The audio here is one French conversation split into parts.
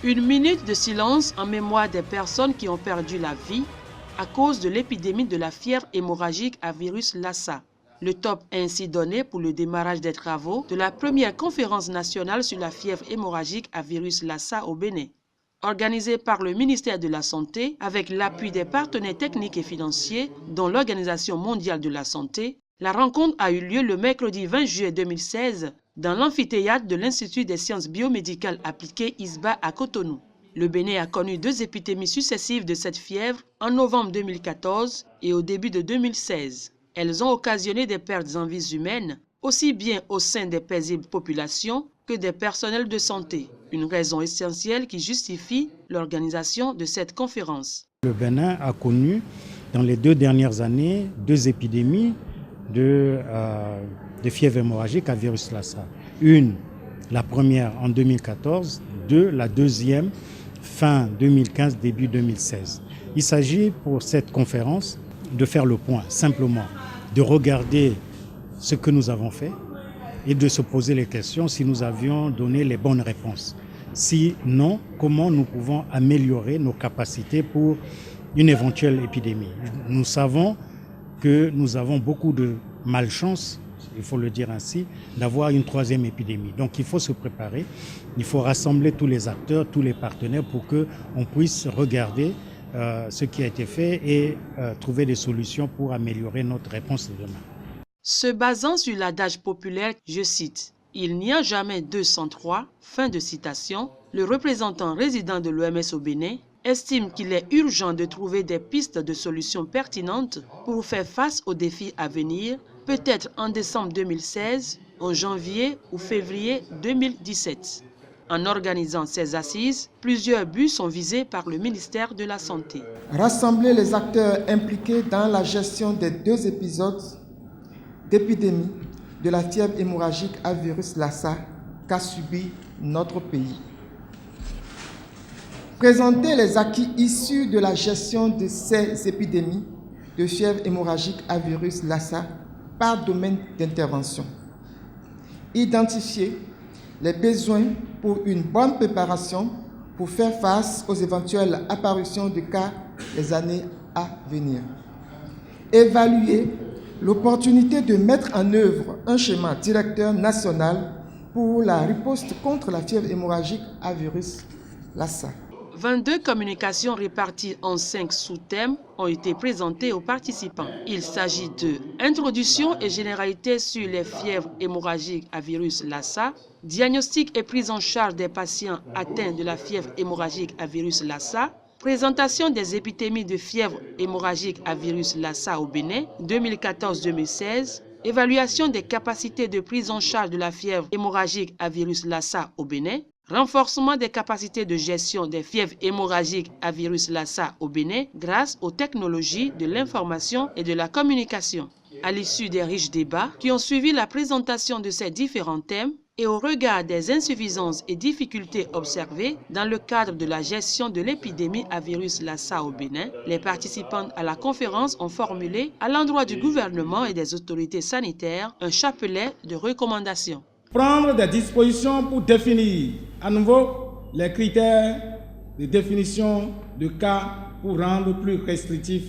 Une minute de silence en mémoire des personnes qui ont perdu la vie à cause de l'épidémie de la fièvre hémorragique à virus Lassa. Le top est ainsi donné pour le démarrage des travaux de la première conférence nationale sur la fièvre hémorragique à virus Lassa au Bénin. Organisée par le ministère de la Santé avec l'appui des partenaires techniques et financiers, dont l'Organisation mondiale de la santé, la rencontre a eu lieu le mercredi 20 juillet 2016 dans l'amphithéâtre de l'Institut des sciences biomédicales appliquées ISBA à Cotonou. Le Bénin a connu 2 épidémies successives de cette fièvre en novembre 2014 et au début de 2016. Elles ont occasionné des pertes en vies humaines, aussi bien au sein des paisibles populations que des personnels de santé. Une raison essentielle qui justifie l'organisation de cette conférence. Le Bénin a connu dans les 2 dernières années 2 épidémies de fièvre hémorragique à virus Lassa. Une, la première en 2014, la deuxième fin 2015, début 2016. Il s'agit pour cette conférence de faire le point, simplement, de regarder ce que nous avons fait et de se poser les questions si nous avions donné les bonnes réponses. Sinon, comment nous pouvons améliorer nos capacités pour une éventuelle épidémie. Nous savons que nous avons beaucoup de malchance, il faut le dire ainsi, d'avoir une 3e épidémie. Donc il faut se préparer, il faut rassembler tous les acteurs, tous les partenaires pour qu'on puisse regarder ce qui a été fait et trouver des solutions pour améliorer notre réponse de demain. Se basant sur l'adage populaire, je cite, « Il n'y a jamais 2 sans 3 », fin de citation, le représentant résident de l'OMS au Bénin estime qu'il est urgent de trouver des pistes de solutions pertinentes pour faire face aux défis à venir, peut-être en décembre 2016, en janvier ou février 2017. En organisant ces assises, plusieurs buts sont visés par le ministère de la Santé. Rassembler les acteurs impliqués dans la gestion des 2 épisodes d'épidémie de la fièvre hémorragique à virus Lassa qu'a subi notre pays. Présenter les acquis issus de la gestion de ces épidémies de fièvre hémorragique à virus Lassa par domaine d'intervention. Identifier les besoins pour une bonne préparation pour faire face aux éventuelles apparitions de cas les années à venir. Évaluer l'opportunité de mettre en œuvre un schéma directeur national pour la riposte contre la fièvre hémorragique à virus Lassa. 22 communications réparties en 5 sous-thèmes ont été présentées aux participants. Il s'agit de introduction et généralité sur les fièvres hémorragiques à virus Lassa, diagnostic et prise en charge des patients atteints de la fièvre hémorragique à virus Lassa, présentation des épidémies de fièvre hémorragique à virus Lassa au Bénin 2014-2016, évaluation des capacités de prise en charge de la fièvre hémorragique à virus Lassa au Bénin, renforcement des capacités de gestion des fièvres hémorragiques à virus Lassa au Bénin grâce aux technologies de l'information et de la communication. À l'issue des riches débats qui ont suivi la présentation de ces différents thèmes et au regard des insuffisances et difficultés observées dans le cadre de la gestion de l'épidémie à virus Lassa au Bénin, les participants à la conférence ont formulé à l'endroit du gouvernement et des autorités sanitaires un chapelet de recommandations. Prendre des dispositions pour définir à nouveau les critères de définition de cas pour rendre plus restrictif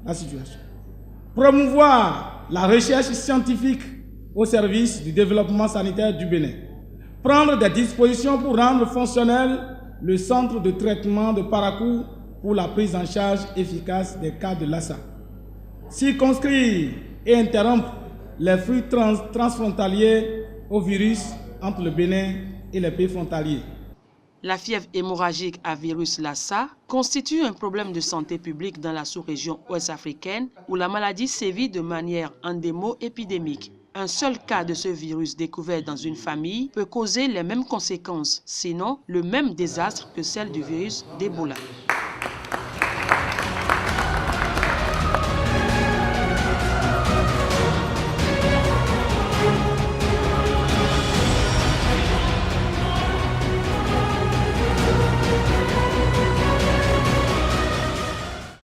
la situation. Promouvoir la recherche scientifique au service du développement sanitaire du Bénin. Prendre des dispositions pour rendre fonctionnel le centre de traitement de Parakou pour la prise en charge efficace des cas de Lassa. Circonscrire et interrompre les flux transfrontaliers au virus entre le Bénin et les pays frontaliers. La fièvre hémorragique à virus Lassa constitue un problème de santé publique dans la sous-région ouest africaine où la maladie sévit de manière endémo-épidémique. Un seul cas de ce virus découvert dans une famille peut causer les mêmes conséquences, sinon le même désastre que celle du virus d'Ebola.